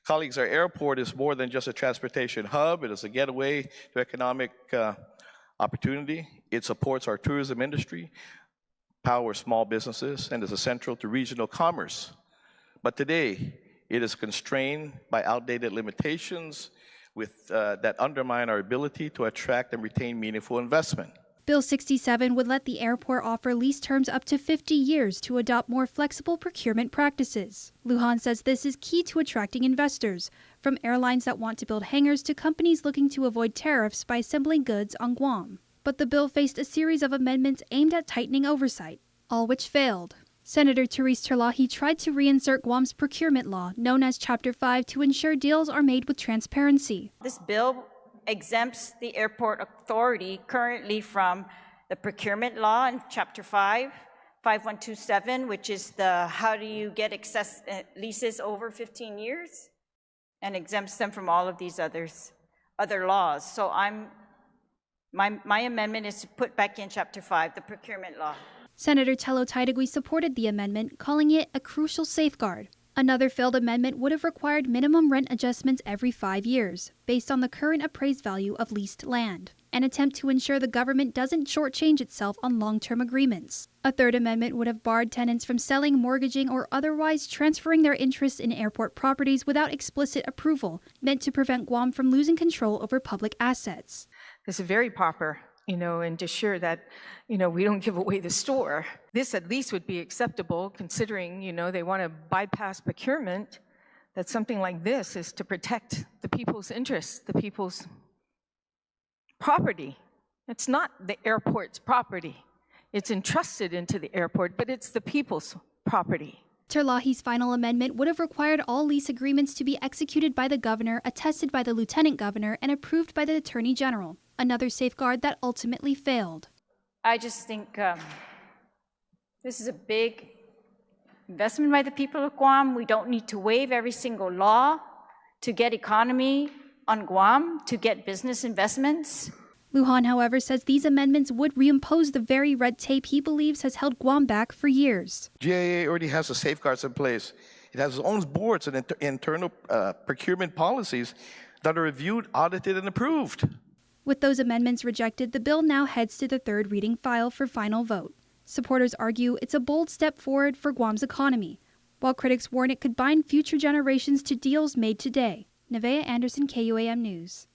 Colleagues, our airport is more than just a transportation hub. It is a getaway to economic opportunity. It supports our tourism industry, powers small businesses, and is essential to regional commerce. But today, it is constrained by outdated limitations that undermine our ability to attract and retain meaningful investment. Bill 67 would let the airport offer lease terms up to 50 years to adopt more flexible procurement practices. Lujan says this is key to attracting investors, from airlines that want to build hangars to companies looking to avoid tariffs by assembling goods on Guam. But the bill faced a series of amendments aimed at tightening oversight, all which failed. Senator Therese Terlahi tried to reinsert Guam's procurement law, known as Chapter 5, to ensure deals are made with transparency. This bill exempts the airport authority currently from the procurement law in Chapter 5, 5127, which is the how do you get leases over 15 years, and exempts them from all of these other laws. So my amendment is to put back in Chapter 5, the procurement law. Senator Tello Taitagui supported the amendment, calling it a crucial safeguard. Another failed amendment would have required minimum rent adjustments every 5 years, based on the current appraised value of leased land, an attempt to ensure the government doesn't shortchange itself on long-term agreements. A third amendment would have barred tenants from selling, mortgaging, or otherwise transferring their interests in airport properties without explicit approval, meant to prevent Guam from losing control over public assets. This is very proper, and to ensure that, we don't give away the store. This at least would be acceptable considering, they want to bypass procurement, that something like this is to protect the people's interests, the people's property. It's not the airport's property. It's entrusted into the airport, but it's the people's property. Terlahi's final amendment would have required all lease agreements to be executed by the governor, attested by the lieutenant governor, and approved by the attorney general, another safeguard that ultimately failed. I just think this is a big investment by the people of Guam. We don't need to waive every single law to get economy on Guam, to get business investments. Lujan, however, says these amendments would reimpose the very red tape he believes has held Guam back for years. GIA already has the safeguards in place. It has its own boards and internal procurement policies that are reviewed, audited, and approved. With those amendments rejected, the bill now heads to the third reading file for final vote. Supporters argue it's a bold step forward for Guam's economy, while critics warn it could bind future generations to deals made today. Nevaeh Anderson, KUAM News.